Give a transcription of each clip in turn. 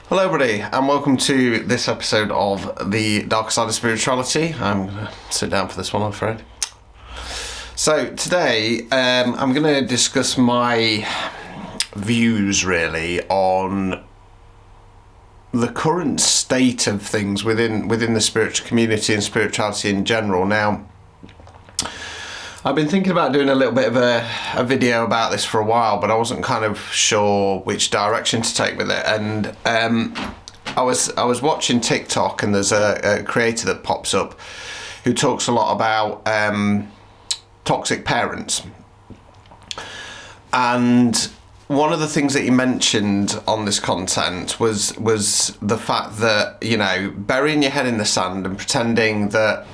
Hello everybody and welcome to this episode of the Dark Side of Spirituality. I'm going to sit down for this one, I'm afraid. So today I'm going to discuss my views really on the current state of things within the spiritual community and spirituality in general. Now, I've been thinking about doing a little bit of a video about this for a while, but I wasn't kind of sure which direction to take with it. And I was watching TikTok, and there's a creator that pops up who talks a lot about toxic parents. And one of the things that he mentioned on this content was the fact that, you know, burying your head in the sand and pretending that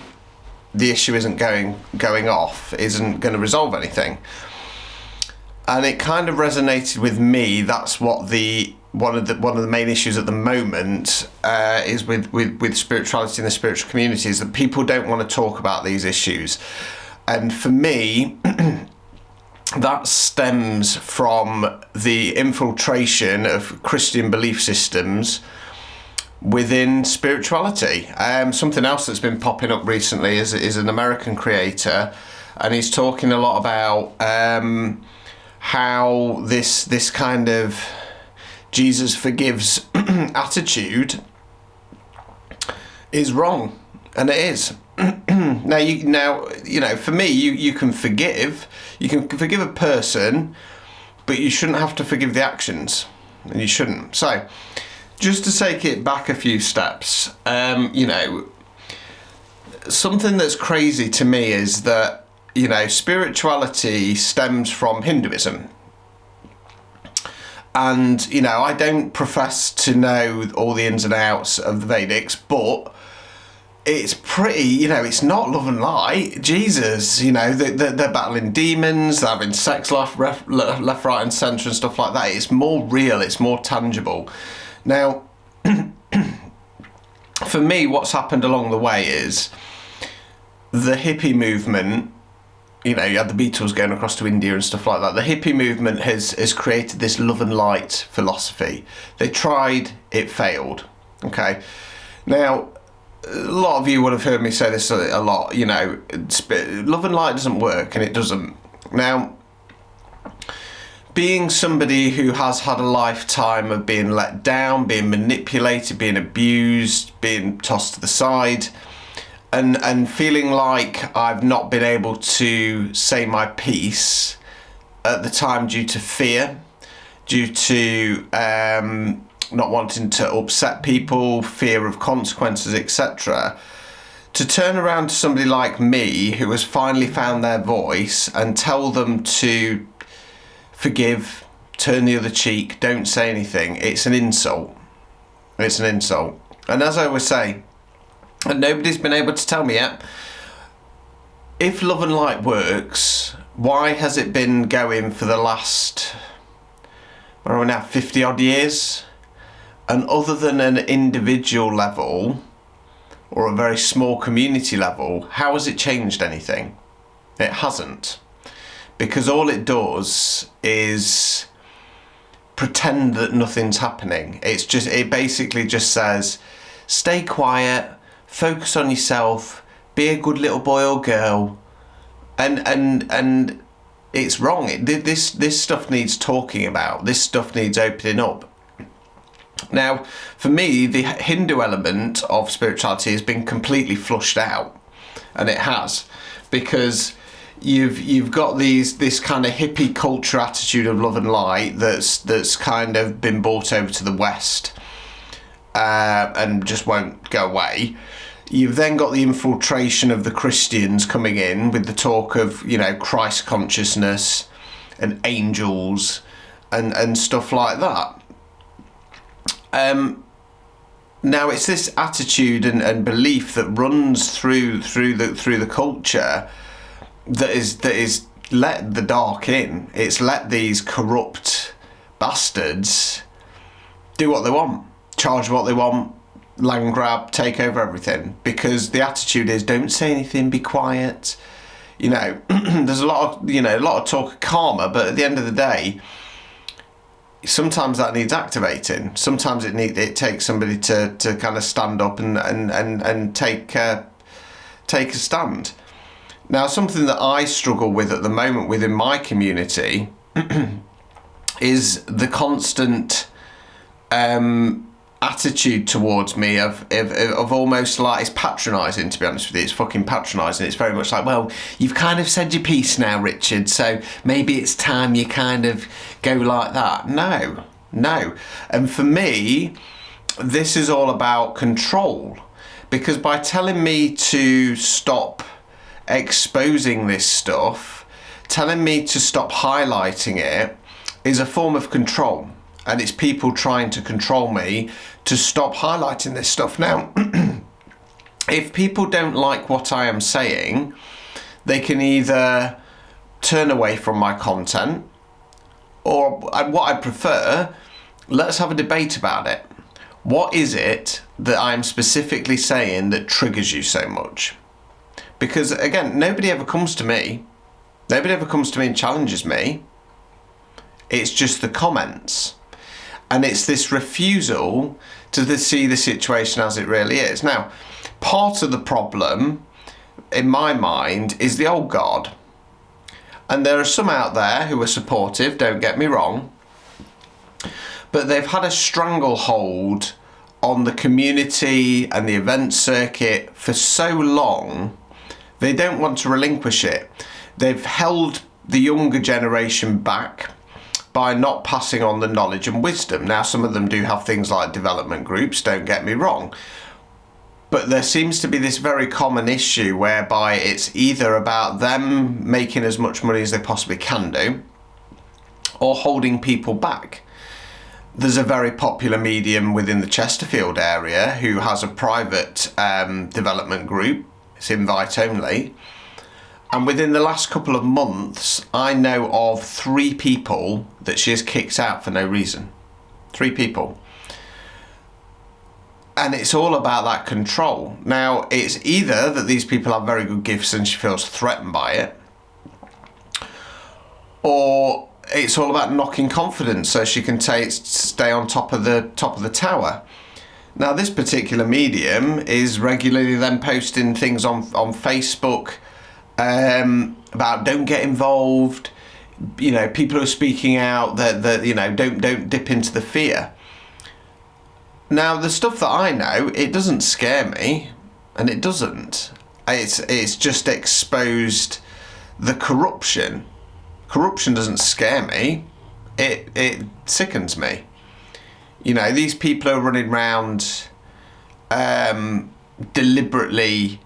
the issue isn't going off isn't going to resolve anything. And it kind of resonated with me. That's what one of the main issues at the moment is with spirituality in the spiritual community, is that people don't want to talk about these issues. And for me, that stems from the infiltration of Christian belief systems within spirituality. Something else that's been popping up recently is an American creator, and he's talking a lot about how this kind of Jesus forgives attitude is wrong, and it is. Now you know, for me, you can forgive a person, but you shouldn't have to forgive the actions, and you shouldn't. So, just to take it back a few steps, you know, something that's crazy to me is that, you know, spirituality stems from Hinduism. And, you know, I don't profess to know all the ins and outs of the Vedics, but it's pretty, you know, it's not love and light. Jesus, you know, they're battling demons, they're having sex left, right and centre and stuff like that. It's more real, it's more tangible. Now, for me, what's happened along the way is the hippie movement. You know, you had the Beatles going across to India and stuff like that. The hippie movement has created this love and light philosophy. They tried, it failed. Okay. Now, a lot of you would have heard me say this a lot. You know, love and light doesn't work, and it doesn't. Now, being somebody who has had a lifetime of being let down, being manipulated, being abused, being tossed to the side, and feeling like I've not been able to say my piece at the time due to fear, due to not wanting to upset people, fear of consequences, etc., to turn around to somebody like me who has finally found their voice and tell them to forgive, turn the other cheek, don't say anything, it's an insult. It's an insult. And as I always say, and nobody's been able to tell me yet, if love and light works, why has it been going for the last, where are we now, 50 odd years? And other than an individual level or a very small community level, how has it changed anything? It hasn't. Because all it does is pretend that nothing's happening. It basically just says, stay quiet, focus on yourself, be a good little boy or girl, and it's wrong. This stuff needs talking about. This stuff needs opening up. Now, for me, the Hindu element of spirituality has been completely flushed out, and it has, because you've got this kind of hippie culture attitude of love and light that's kind of been brought over to the West and just won't go away. You've then got the infiltration of the Christians coming in with the talk of, you know, Christ consciousness and angels and stuff like that. Now it's this attitude and belief that runs through the culture that is let the dark in. It's let these corrupt bastards do what they want, charge what they want, land grab, take over everything, because the attitude is don't say anything, be quiet. You know, there's a lot of talk of karma, but at the end of the day, sometimes that needs activating. Sometimes it takes somebody to kind of stand up and take a stand. Now, something that I struggle with at the moment within my community is the constant attitude towards me of almost like, it's patronising, to be honest with you. It's fucking patronising. It's very much like, well, you've kind of said your piece now, Richard, so maybe it's time you kind of go like that. No. And for me, this is all about control, because by telling me to stop exposing this stuff, telling me to stop highlighting it, is a form of control. And it's people trying to control me to stop highlighting this stuff. Now, if people don't like what I am saying, they can either turn away from my content, or what I prefer, let's have a debate about it. What is it that I'm specifically saying that triggers you so much? Because again, nobody ever comes to me and challenges me. It's just the comments. And it's this refusal to see the situation as it really is. Now, part of the problem, in my mind, is the old guard. And there are some out there who are supportive, don't get me wrong, but they've had a stranglehold on the community and the event circuit for so long, they don't want to relinquish it. They've held the younger generation back by not passing on the knowledge and wisdom. Now, some of them do have things like development groups, don't get me wrong, but there seems to be this very common issue whereby it's either about them making as much money as they possibly can do, or holding people back. There's a very popular medium within the Chesterfield area who has a private development group. It's invite only. And within the last couple of months, I know of 3 people that she has kicked out for no reason. 3 people. And it's all about that control. Now, it's either that these people have very good gifts and she feels threatened by it, or it's all about knocking confidence so she can stay on top of the tower. Now, this particular medium is regularly then posting things on Facebook about don't get involved, you know, people who are speaking out that you know, don't dip into the fear. Now, the stuff that I know, it doesn't scare me, and it doesn't. It's just exposed the corruption. Corruption doesn't scare me. It sickens me. You know, these people are running around deliberately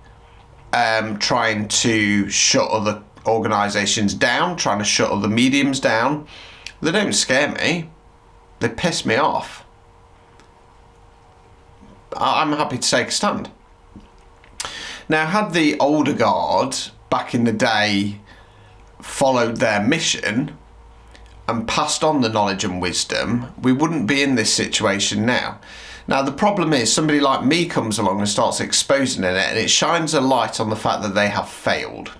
trying to shut other organisations down, trying to shut other mediums down. They don't scare me. They piss me off. I'm happy to take a stand. Now, had the older guard back in the day followed their mission and passed on the knowledge and wisdom, we wouldn't be in this situation now. Now, the problem is somebody like me comes along and starts exposing it, and it shines a light on the fact that they have failed.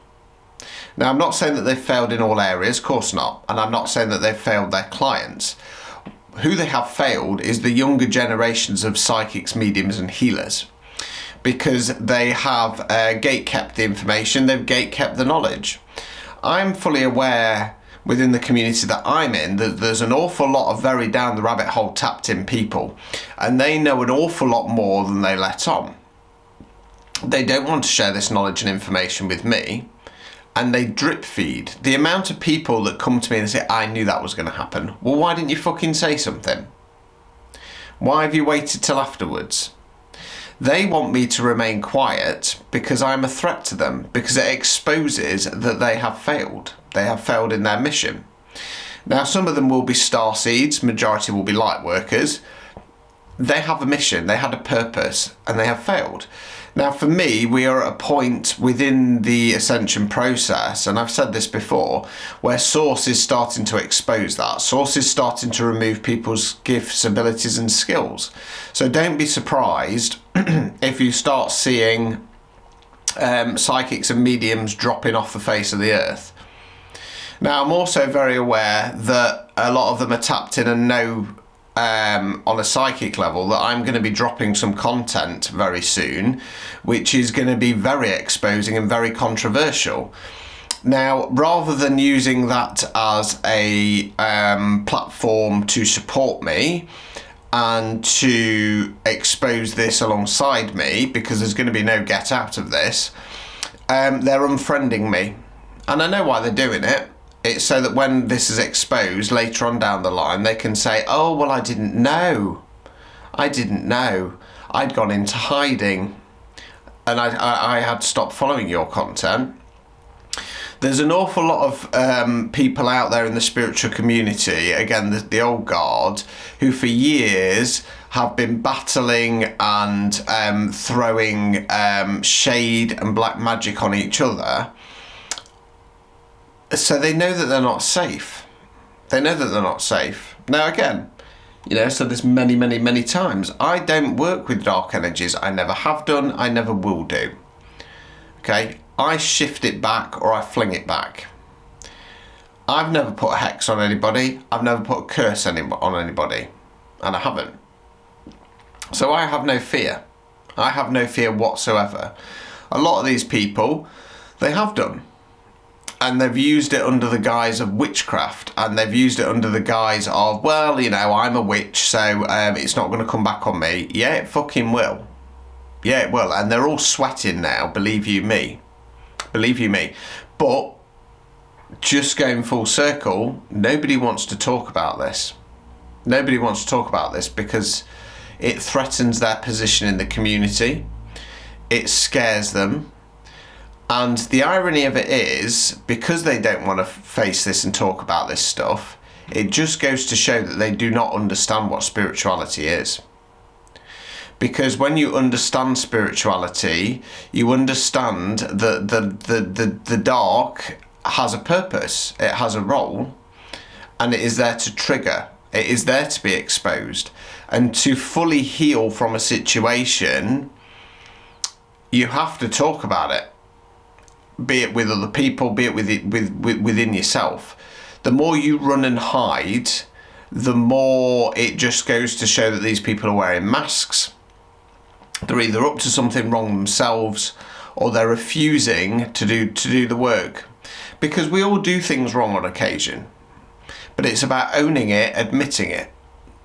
Now, I'm not saying that they've failed in all areas, of course not, and I'm not saying that they've failed their clients. Who they have failed is the younger generations of psychics, mediums and healers, because they have gatekept the information, they've gatekept the knowledge. I'm fully aware within the community that I'm in that there's an awful lot of very down the rabbit hole tapped in people, and they know an awful lot more than they let on. They don't want to share this knowledge and information with me, and they drip feed. The amount of people that come to me and say, I knew that was going to happen. Well, why didn't you fucking say something? Why have you waited till afterwards? They want me to remain quiet because I'm a threat to them, because it exposes that they have failed. They have failed in their mission. Now, some of them will be starseeds, majority will be light workers. They have a mission, they had a purpose, and they have failed. Now, for me, we are at a point within the ascension process, and I've said this before, where Source is starting to expose that. Source is starting to remove people's gifts, abilities, and skills. So don't be surprised if you start seeing psychics and mediums dropping off the face of the earth. Now, I'm also very aware that a lot of them are tapped in and know on a psychic level that I'm going to be dropping some content very soon, which is going to be very exposing and very controversial. Now, rather than using that as a platform to support me and to expose this alongside me, because there's going to be no get out of this, they're unfriending me. And I know why they're doing it. It's so that when this is exposed later on down the line, they can say, oh, well, I didn't know. I'd gone into hiding and I had stopped following your content. There's an awful lot of people out there in the spiritual community, again, the old guard, who for years have been battling and throwing shade and black magic on each other. So they know that they're not safe. Now again, so there's many times. I don't work with dark energies. I never have done. I never will do. Okay? I shift it back or I fling it back. I've never put a hex on anybody. I've never put a curse on anybody. And I haven't. So I have no fear. I have no fear whatsoever. A lot of these people, they have done. And they've used it under the guise of witchcraft, and they've used it under the guise of, well, I'm a witch, so it's not going to come back on me. Yeah, it fucking will. Yeah, it will. And they're all sweating now, believe you me. But just going full circle, nobody wants to talk about this. Because it threatens their position in the community. It scares them. And the irony of it is, because they don't want to face this and talk about this stuff, it just goes to show that they do not understand what spirituality is. Because when you understand spirituality, you understand that the dark has a purpose, it has a role, and it is there to trigger, it is there to be exposed. And to fully heal from a situation, you have to talk about it. Be it with other people, be it within yourself. The more you run and hide, the more it just goes to show that these people are wearing masks. They're either up to something wrong themselves, or they're refusing to do the work. Because we all do things wrong on occasion, but it's about owning it, admitting it.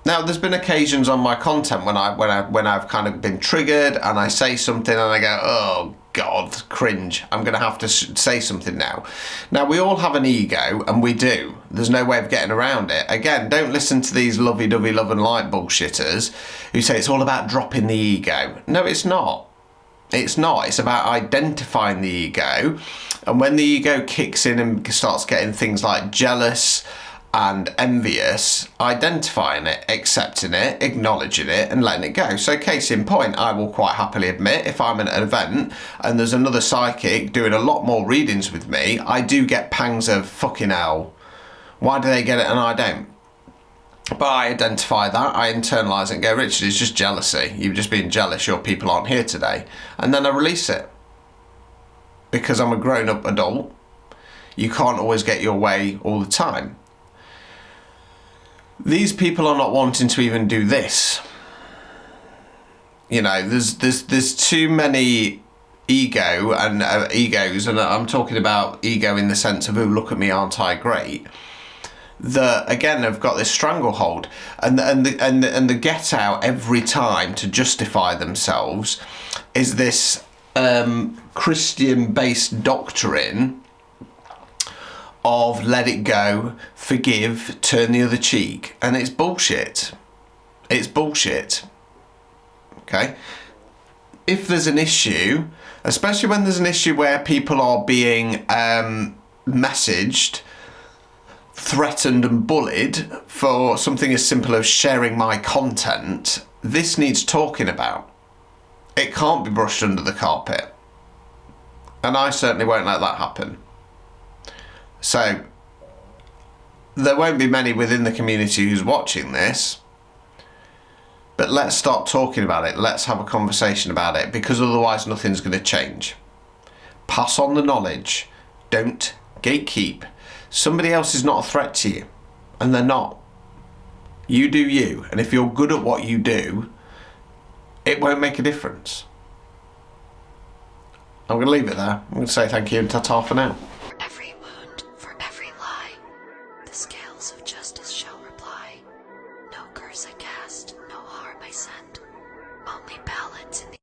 Now, there's been occasions on my content when I've kind of been triggered and I say something and I go, oh God, cringe. I'm going to have to say something now. Now, we all have an ego, and we do. There's no way of getting around it. Again, don't listen to these lovey-dovey love and light bullshitters who say it's all about dropping the ego. No, it's not. It's not. It's about identifying the ego. And when the ego kicks in and starts getting things like jealous and envious, identifying it, accepting it, acknowledging it, and letting it go. So case in point, I will quite happily admit, if I'm at an event and there's another psychic doing a lot more readings with me, I do get pangs of fucking hell. Why do they get it and I don't? But I identify that, I internalise it and go, Richard, it's just jealousy. You've just been jealous your people aren't here today. And then I release it. Because I'm a grown-up adult. You can't always get your way all the time. These people are not wanting to even do this. There's too many egos, and I'm talking about ego in the sense of, oh, look at me, aren't I great? That again have got this stranglehold, and the get out every time to justify themselves is this Christian-based doctrine of let it go, forgive, turn the other cheek. And it's bullshit. It's bullshit. Okay? If there's an issue, especially when there's an issue where people are being messaged, threatened and bullied for something as simple as sharing my content, this needs talking about. It can't be brushed under the carpet. And I certainly won't let that happen. So, there won't be many within the community who's watching this, but let's start talking about it. Let's have a conversation about it, because otherwise nothing's going to change. Pass on the knowledge. Don't gatekeep. Somebody else is not a threat to you. and they're not. You do you, and if you're good at what you do, it won't make a difference. I'm going to leave it there. I'm going to say thank you and ta-ta for now. For every wound, for every lie, the scales of justice shall reply. No curse I cast, no harm I send, only balance in the